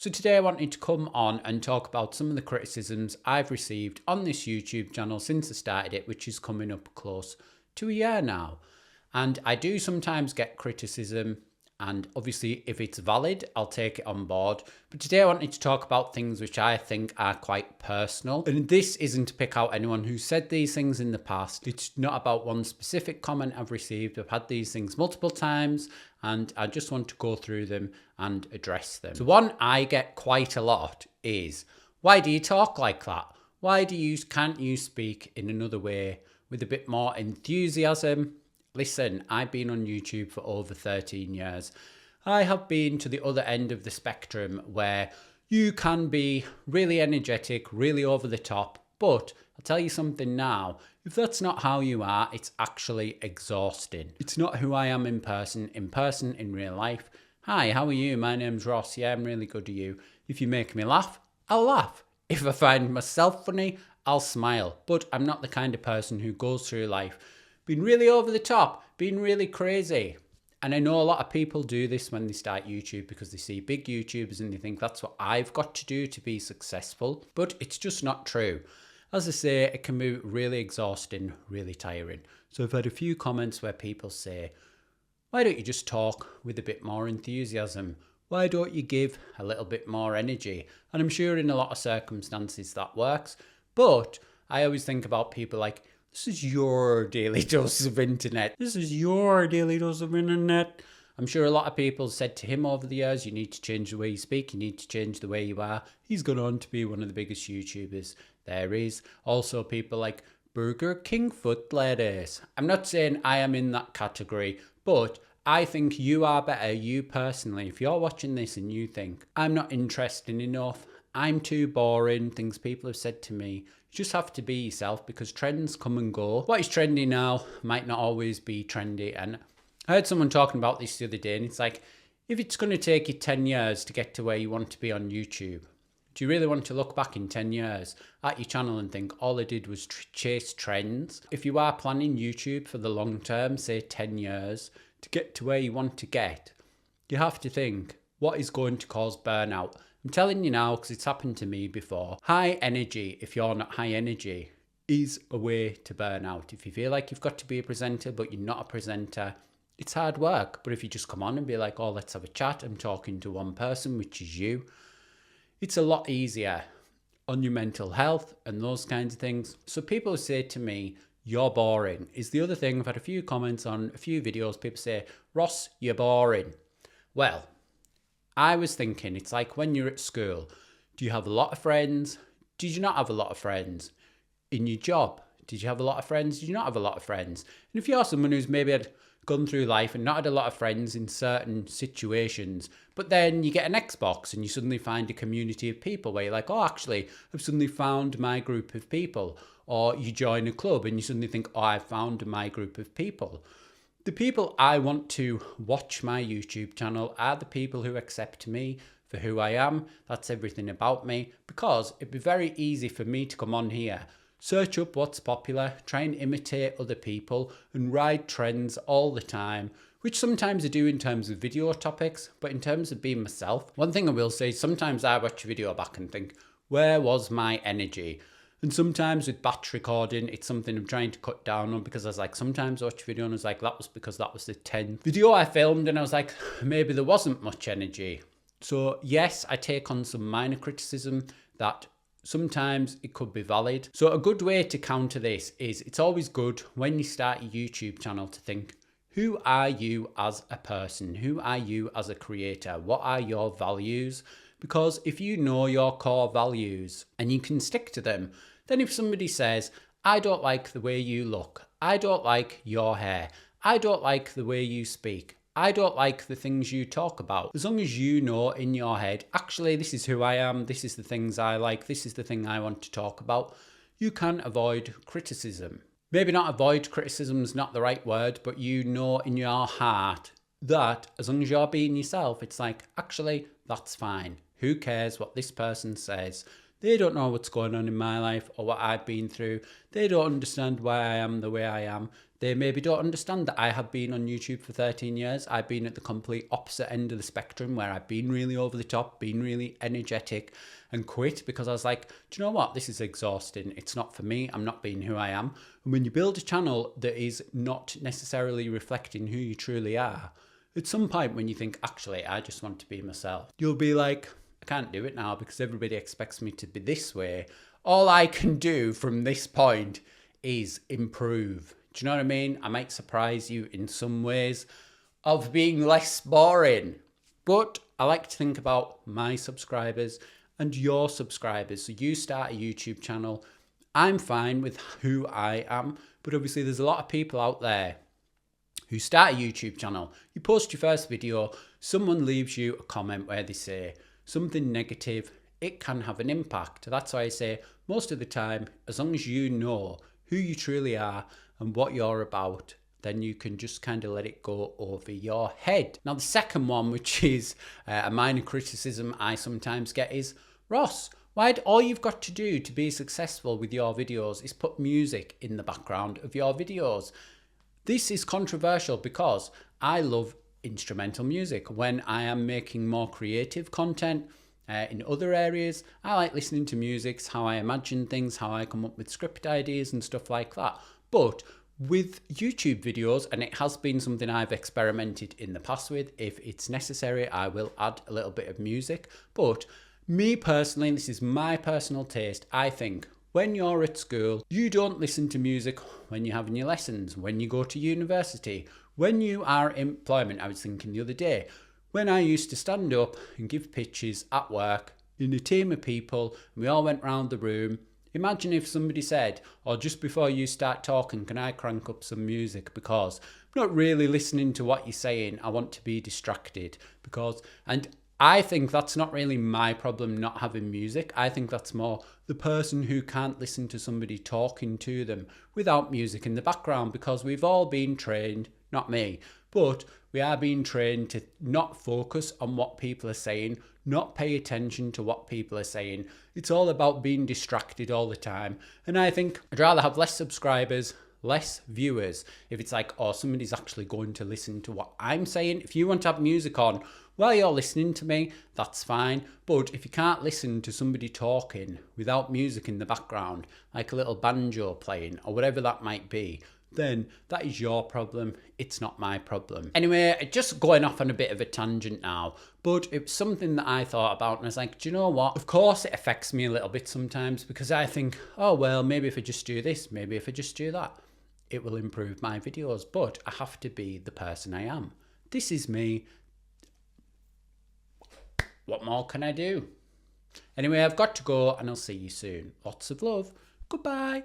So today I wanted to come on and talk about some of the criticisms I've received on this YouTube channel since I started it, which is coming up close to a year now. And I do sometimes get criticism, and obviously if it's valid, I'll take it on board. But today I wanted to talk about things which I think are quite personal. And this isn't to pick out anyone who said these things in the past. It's not about one specific comment I've received. I've had these things multiple times, and I just want to go through them and address them. So one I get quite a lot is, why do you talk like that? Why can't you speak in another way with a bit more enthusiasm? Listen, I've been on YouTube for over 13 years. I have been to the other end of the spectrum where you can be really energetic, really over the top, but I'll tell you something now, if that's not how you are, it's actually exhausting. It's not who I am in person, in real life. Hi, how are you? My name's Ross. Yeah, I'm really good at you. If you make me laugh, I'll laugh. If I find myself funny, I'll smile. But I'm not the kind of person who goes through life being really over the top, being really crazy. And I know a lot of people do this when they start YouTube because they see big YouTubers and they think that's what I've got to do to be successful. But it's just not true. As I say, it can be really exhausting, really tiring. So I've had a few comments where people say, why don't you just talk with a bit more enthusiasm? Why don't you give a little bit more energy? And I'm sure in a lot of circumstances that works. But I always think about people like, this is your daily dose of internet. This is your daily dose of internet. I'm sure a lot of people said to him over the years, you need to change the way you speak. You need to change the way you are. He's gone on to be one of the biggest YouTubers there is. Also people like Burger King Foot Lettuce. I'm not saying I am in that category, but I think you are better, you personally. If you're watching this and you think, I'm not interesting enough, I'm too boring, things people have said to me, you just have to be yourself because trends come and go. What is trendy now might not always be trendy. And I heard someone talking about this the other day, and it's like, if it's going to take you 10 years to get to where you want to be on YouTube, do you really want to look back in 10 years at your channel and think all I did was chase trends? If you are planning YouTube for the long term, say 10 years, to get to where you want to get, you have to think, what is going to cause burnout? I'm telling you now because it's happened to me before. High energy, if you're not high energy, is a way to burn out. If you feel like you've got to be a presenter but you're not a presenter, it's hard work. But if you just come on and be like, oh, let's have a chat, I'm talking to one person, which is you, it's a lot easier on your mental health and those kinds of things. So people say to me, you're boring, is the other thing. I've had a few comments on a few videos. People say, Ross, you're boring. Well, I was thinking, it's like when you're at school, do you have a lot of friends? Did you not have a lot of friends? In your job, did you have a lot of friends? Did you not have a lot of friends? And if you're someone who's maybe had gone through life and not had a lot of friends in certain situations, but then you get an Xbox and you suddenly find a community of people where you're like, oh, actually, I've suddenly found my group of people. Or you join a club and you suddenly think, oh, I've found my group of people. The people I want to watch my YouTube channel are the people who accept me for who I am. That's everything about me, because it'd be very easy for me to come on here, search up what's popular, try and imitate other people and ride trends all the time, which sometimes I do in terms of video topics, but in terms of being myself, one thing I will say, sometimes I watch a video back and think, where was my energy? And sometimes with batch recording, it's something I'm trying to cut down on, because I was like, sometimes I watch a video and I was like, that was because that was the 10th video I filmed, and I was like, maybe there wasn't much energy. So yes, I take on some minor criticism that sometimes it could be valid. So a good way to counter this is, it's always good when you start your YouTube channel to think, who are you as a person? Who are you as a creator? What are your values? Because if you know your core values and you can stick to them, then if somebody says, I don't like the way you look, I don't like your hair, I don't like the way you speak, I don't like the things you talk about, as long as you know in your head, actually, this is who I am, this is the things I like, this is the thing I want to talk about, you can avoid criticism. Maybe not avoid criticism is not the right word, but you know in your heart that as long as you're being yourself, it's like, actually, that's fine. Who cares what this person says? They don't know what's going on in my life or what I've been through. They don't understand why I am the way I am. They maybe don't understand that I have been on YouTube for 13 years. I've been at the complete opposite end of the spectrum where I've been really over the top, been really energetic, and quit because I was like, do you know what? This is exhausting. It's not for me. I'm not being who I am. And when you build a channel that is not necessarily reflecting who you truly are, at some point when you think, actually, I just want to be myself, you'll be like, I can't do it now because everybody expects me to be this way. All I can do from this point is improve. Do you know what I mean? I might surprise you in some ways of being less boring, but I like to think about my subscribers and your subscribers. So you start a YouTube channel. I'm fine with who I am, but obviously there's a lot of people out there who start a YouTube channel. You post your first video, someone leaves you a comment where they say something negative. It can have an impact. That's why I say most of the time, as long as you know who you truly are and what you're about, then you can just kind of let it go over your head. Now, the second one, which is a minor criticism I sometimes get, is, Ross, all you've got to do to be successful with your videos is put music in the background of your videos. This is controversial because I love instrumental music. When I am making more creative content in other areas, I like listening to music. It's how I imagine things, how I come up with script ideas and stuff like that. But with YouTube videos, and it has been something I've experimented in the past with, if it's necessary, I will add a little bit of music. But me personally, and this is my personal taste, I think when you're at school, you don't listen to music when you're having your lessons, when you go to university, when you are in employment. I was thinking the other day, when I used to stand up and give pitches at work in a team of people, and we all went round the room. Imagine if somebody said, or just before you start talking, can I crank up some music because I'm not really listening to what you're saying. I want to be distracted and I think that's not really my problem, not having music. I think that's more the person who can't listen to somebody talking to them without music in the background, because we've all been trained, not me, but we are being trained to not focus on what people are saying, not pay attention to what people are saying. It's all about being distracted all the time. And I think I'd rather have less subscribers, less viewers, if it's like, oh, somebody's actually going to listen to what I'm saying. If you want to have music on while you're listening to me, that's fine. But if you can't listen to somebody talking without music in the background, like a little banjo playing or whatever that might be, then that is your problem. It's not my problem. Anyway, just going off on a bit of a tangent now, but it's something that I thought about and I was like, do you know what? Of course it affects me a little bit sometimes, because I think, oh, well, maybe if I just do this, maybe if I just do that, it will improve my videos. But I have to be the person I am. This is me. What more can I do? Anyway, I've got to go and I'll see you soon. Lots of love. Goodbye.